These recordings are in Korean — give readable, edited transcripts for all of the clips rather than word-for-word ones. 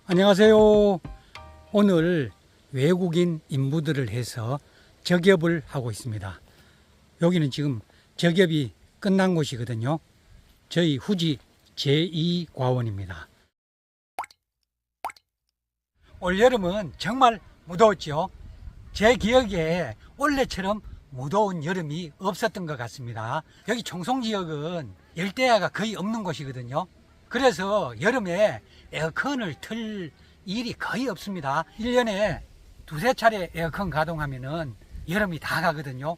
안녕하세요. 오늘 외국인 인부들을 해서 저겹을 하고 있습니다. 여기는 지금 저겹이 끝난 곳이거든요. 저희 후지 제2과원입니다. 올여름은 정말 무더웠죠. 제 기억에 올해처럼 무더운 여름이 없었던 것 같습니다. 여기 청송지역은 열대야가 거의 없는 곳이거든요. 그래서 여름에 에어컨을 틀 일이 거의 없습니다. 1년에 두세 차례 에어컨 가동하면은 여름이 다 가거든요.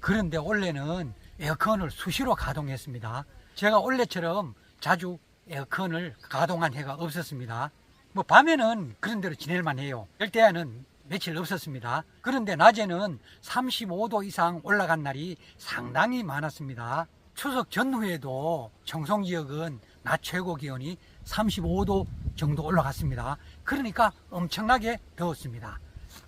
그런데 올해는 에어컨을 수시로 가동했습니다. 제가 올해처럼 자주 에어컨을 가동한 해가 없었습니다. 뭐 밤에는 그런 대로 지낼만 해요. 열대야는 며칠 없었습니다. 그런데 낮에는 35도 이상 올라간 날이 상당히 많았습니다. 추석 전후에도 청송지역은 낮 최고 기온이 35도 정도 올라갔습니다. 그러니까 엄청나게 더웠습니다.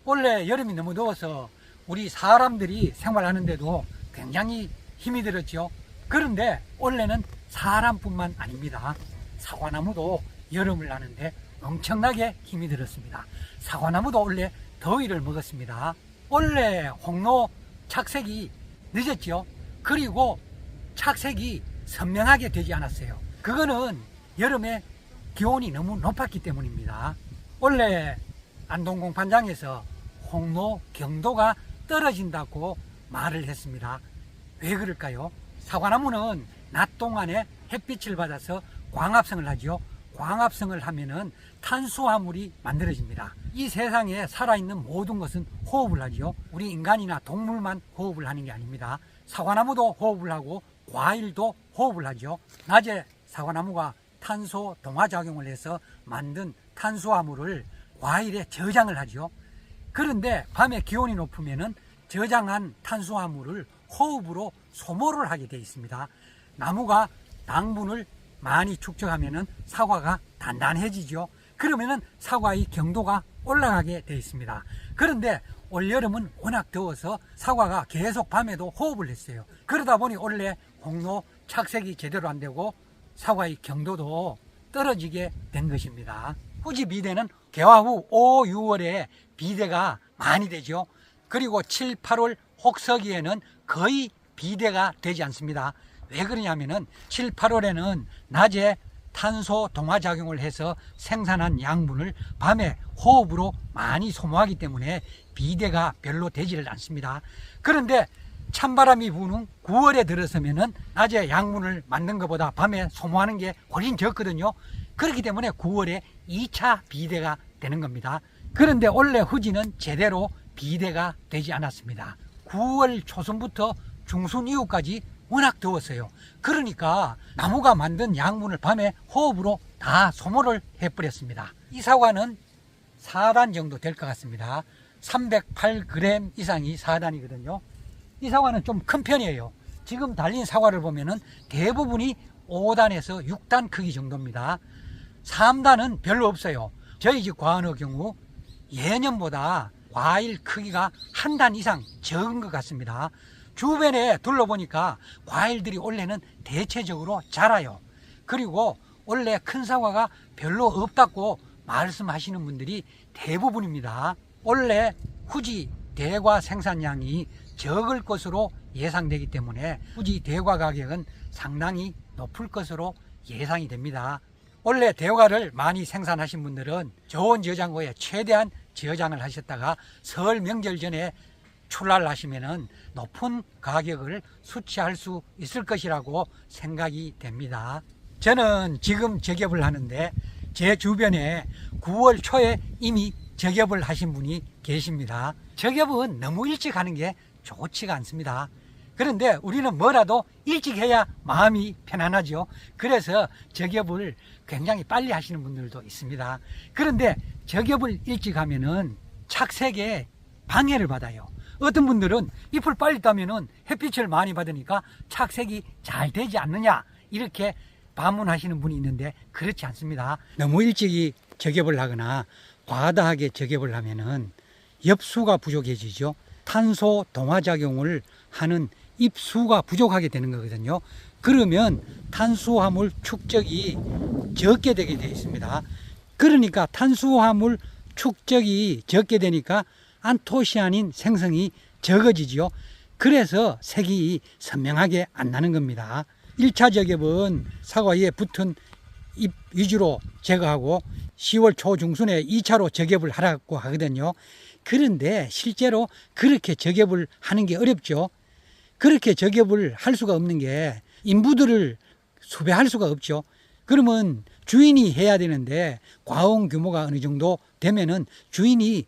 원래 여름이 너무 더워서 우리 사람들이 생활하는데도 굉장히 힘이 들었죠. 그런데 원래는 사람뿐만 아닙니다. 사과나무도 여름을 나는데 엄청나게 힘이 들었습니다. 사과나무도 원래 더위를 먹었습니다. 원래 홍로 착색이 늦었죠. 그리고 착색이 선명하게 되지 않았어요. 그거는 여름에 기온이 너무 높았기 때문입니다. 원래 안동공판장에서 홍로 경도가 떨어진다고 말을 했습니다. 왜 그럴까요? 사과나무는 낮 동안에 햇빛을 받아서 광합성을 하죠. 광합성을 하면은 탄수화물이 만들어집니다. 이 세상에 살아있는 모든 것은 호흡을 하죠. 우리 인간이나 동물만 호흡을 하는 게 아닙니다. 사과나무도 호흡을 하고 과일도 호흡을 하죠. 낮에 사과나무가 탄소 동화작용을 해서 만든 탄수화물을 과일에 저장을 하죠. 그런데 밤에 기온이 높으면은 저장한 탄수화물을 호흡으로 소모를 하게 되어 있습니다. 나무가 당분을 많이 축적하면은 사과가 단단해지죠. 그러면은 사과의 경도가 올라가게 되어 있습니다. 그런데 올여름은 워낙 더워서 사과가 계속 밤에도 호흡을 했어요. 그러다 보니 원래 홍로 착색이 제대로 안 되고 사과의 경도도 떨어지게 된 것입니다. 후지 비대는 개화 후 5, 6월에 비대가 많이 되죠. 그리고 7, 8월 혹서기에는 거의 비대가 되지 않습니다. 왜 그러냐면은 7, 8월에는 낮에 탄소 동화작용을 해서 생산한 양분을 밤에 호흡으로 많이 소모하기 때문에 비대가 별로 되지를 않습니다. 그런데 찬바람이 부는 9월에 들어서면은 낮에 양분을 만든 것보다 밤에 소모하는 게 훨씬 적거든요. 그렇기 때문에 9월에 2차 비대가 되는 겁니다. 그런데 원래 후지는 제대로 비대가 되지 않았습니다. 9월 초순부터 중순 이후까지 워낙 더웠어요. 그러니까 나무가 만든 양분을 밤에 호흡으로 다 소모를 해버렸습니다. 이 사과는 4단 정도 될 것 같습니다. 308g 이상이 4단이거든요. 이 사과는 좀 큰 편이에요. 지금 달린 사과를 보면은 대부분이 5단에서 6단 크기 정도입니다. 3단은 별로 없어요. 저희 집 과원의 경우 예년보다 과일 크기가 한 단 이상 적은 것 같습니다. 주변에 둘러보니까 과일들이 원래는 대체적으로 자라요. 그리고 원래 큰 사과가 별로 없다고 말씀하시는 분들이 대부분입니다. 원래 후지 대과 생산량이 적을 것으로 예상되기 때문에 후지 대과 가격은 상당히 높을 것으로 예상이 됩니다. 원래 대과를 많이 생산하신 분들은 좋은 저장고에 최대한 저장을 하셨다가 설 명절 전에 출하를 하시면은 높은 가격을 수취할 수 있을 것이라고 생각이 됩니다. 저는 지금 저겹을 하는데 제 주변에 9월 초에 이미 저겹을 하신 분이 계십니다. 저겹은 너무 일찍 하는 게 좋지가 않습니다. 그런데 우리는 뭐라도 일찍 해야 마음이 편안하죠. 그래서 저겹을 굉장히 빨리 하시는 분들도 있습니다. 그런데 저겹을 일찍 하면은 착색에 방해를 받아요. 어떤 분들은 잎을 빨리 따면은 햇빛을 많이 받으니까 착색이 잘 되지 않느냐 이렇게 반문하시는 분이 있는데 그렇지 않습니다. 너무 일찍이 저겹을 하거나 과다하게 저겹을 하면은 엽수가 부족해지죠. 탄소 동화작용을 하는 잎수가 부족하게 되는 거거든요. 그러면 탄수화물 축적이 적게 되게 되어 있습니다. 그러니까 탄수화물 축적이 적게 되니까 안토시아닌 생성이 적어지지요. 그래서 색이 선명하게 안 나는 겁니다. 1차 적엽은 사과에 붙은 잎 위주로 제거하고 10월 초중순에 2차로 적엽을 하라고 하거든요. 그런데 실제로 그렇게 적엽을 하는 게 어렵죠. 그렇게 적엽을 할 수가 없는 게 인부들을 수배할 수가 없죠. 그러면 주인이 해야 되는데 과온 규모가 어느 정도 되면은 주인이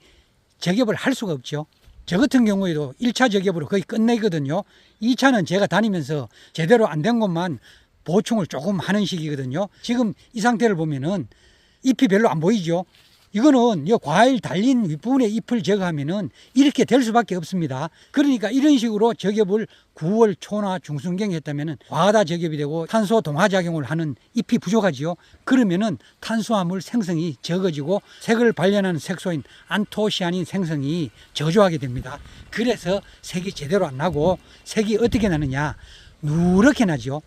적엽을 할 수가 없죠. 저 같은 경우에도 1차 적엽으로 거의 끝내거든요. 2차는 제가 다니면서 제대로 안 된 것만 보충을 조금 하는 식이거든요. 지금 이 상태를 보면은 잎이 별로 안 보이죠. 이거는 이 과일 달린 윗부분에 잎을 제거하면은 이렇게 될 수밖에 없습니다. 그러니까 이런 식으로 적엽을 9월 초나 중순경에 했다면은 과다 적엽이 되고 탄소 동화작용을 하는 잎이 부족하지요. 그러면은 탄수화물 생성이 적어지고 색을 발현하는 색소인 안토시아닌 생성이 저조하게 됩니다. 그래서 색이 제대로 안 나고 색이 어떻게 나느냐? 누렇게 나죠.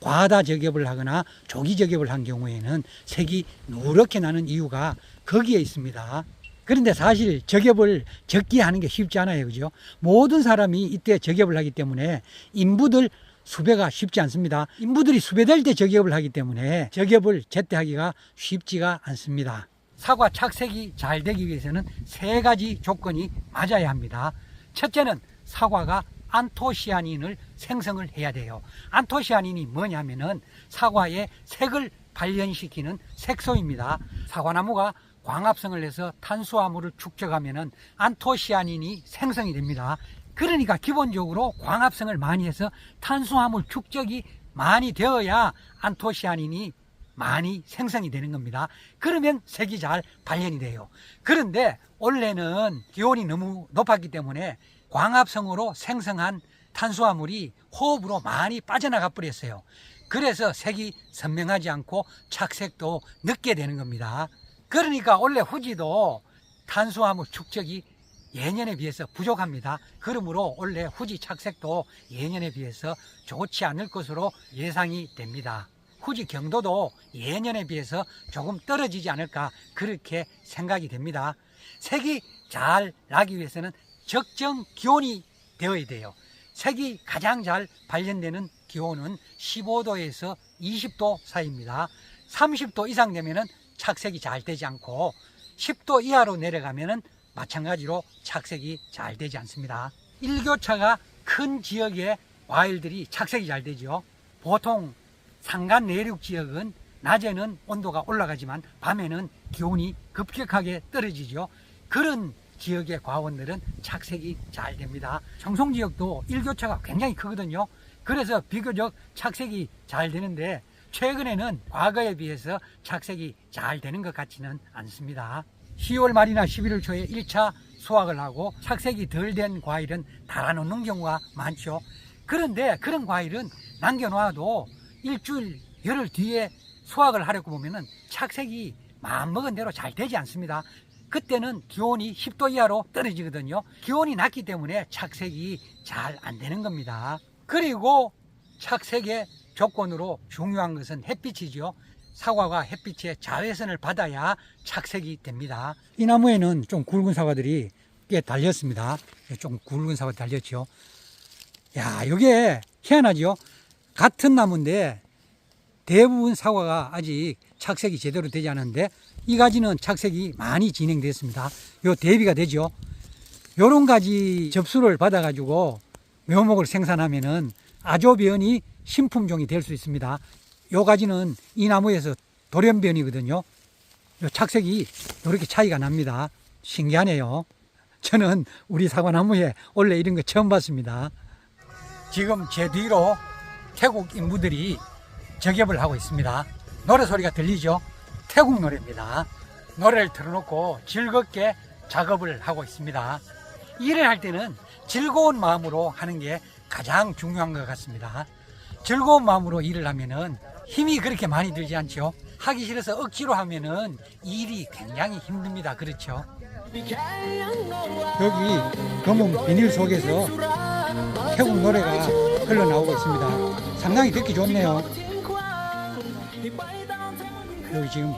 과다 적엽을 하거나 조기 적엽을 한 경우에는 색이 누렇게 나는 이유가 거기에 있습니다. 그런데 사실 적엽을 적게 하는 게 쉽지 않아요. 그죠? 모든 사람이 이때 적엽을 하기 때문에 인부들 수배가 쉽지 않습니다. 인부들이 수배될 때 적엽을 하기 때문에 적엽을 제때 하기가 쉽지가 않습니다. 사과 착색이 잘 되기 위해서는 3가지 조건이 맞아야 합니다. 첫째는 사과가 안토시아닌을 생성을 해야 돼요. 안토시아닌이 뭐냐면은 사과의 색을 발현시키는 색소입니다. 사과나무가 광합성을 해서 탄수화물을 축적하면은 안토시아닌이 생성이 됩니다. 그러니까 기본적으로 광합성을 많이 해서 탄수화물 축적이 많이 되어야 안토시아닌이 많이 생성이 되는 겁니다. 그러면 색이 잘 발현이 돼요. 그런데 원래는 기온이 너무 높았기 때문에 광합성으로 생성한 탄수화물이 호흡으로 많이 빠져나가 버렸어요. 그래서 색이 선명하지 않고 착색도 늦게 되는 겁니다. 그러니까 원래 후지도 탄수화물 축적이 예년에 비해서 부족합니다. 그러므로 원래 후지 착색도 예년에 비해서 좋지 않을 것으로 예상이 됩니다. 후지 경도도 예년에 비해서 조금 떨어지지 않을까 그렇게 생각이 됩니다. 색이 잘 나기 위해서는 적정 기온이 되어야 돼요. 색이 가장 잘 발현되는 기온은 15도에서 20도 사이입니다. 30도 이상 되면은 착색이 잘 되지 않고 10도 이하로 내려가면은 마찬가지로 착색이 잘 되지 않습니다. 일교차가 큰 지역의 과일들이 착색이 잘 되죠. 보통 산간 내륙 지역은 낮에는 온도가 올라가지만 밤에는 기온이 급격하게 떨어지죠. 그런 지역의 과원들은 착색이 잘 됩니다. 청송 지역도 일교차가 굉장히 크거든요. 그래서 비교적 착색이 잘 되는데 최근에는 과거에 비해서 착색이 잘 되는 것 같지는 않습니다. 10월 말이나 11월 초에 1차 수확을 하고 착색이 덜 된 과일은 달아놓는 경우가 많죠. 그런데 그런 과일은 남겨놔도 일주일, 열흘 뒤에 수확을 하려고 보면은 착색이 마음먹은 대로 잘 되지 않습니다. 그때는 기온이 10도 이하로 떨어지거든요. 기온이 낮기 때문에 착색이 잘 안 되는 겁니다. 그리고 착색의 조건으로 중요한 것은 햇빛이죠. 사과가 햇빛의 자외선을 받아야 착색이 됩니다. 이 나무에는 좀 굵은 사과들이 꽤 달렸습니다. 좀 굵은 사과 달렸죠. 야, 이게 희한하죠. 같은 나무인데 대부분 사과가 아직 착색이 제대로 되지 않았는데 이 가지는 착색이 많이 진행됐습니다. 요 대비가 되죠. 요런 가지 접수를 받아 가지고 묘목을 생산하면은 아조변이 신품종이 될 수 있습니다. 요 가지는 이 나무에서 돌연변이거든요. 요 착색이 이렇게 차이가 납니다. 신기하네요. 저는 우리 사과나무에 원래 이런 거 처음 봤습니다. 지금 제 뒤로 태국 인부들이 적엽을 하고 있습니다. 노래 소리가 들리죠? 태국 노래입니다. 노래를 틀어놓고 즐겁게 작업을 하고 있습니다. 일을 할 때는 즐거운 마음으로 하는 게 가장 중요한 것 같습니다. 즐거운 마음으로 일을 하면은 힘이 그렇게 많이 들지 않죠. 하기 싫어서 억지로 하면은 일이 굉장히 힘듭니다. 그렇죠? 여기 검은 비닐 속에서 태국 노래가 흘러나오고 있습니다. 상당히 듣기 좋네요. 여기 지금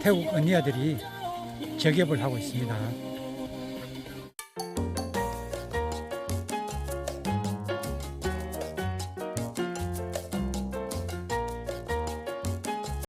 태국 언니아들이 저ገብ을 하고 있습니다.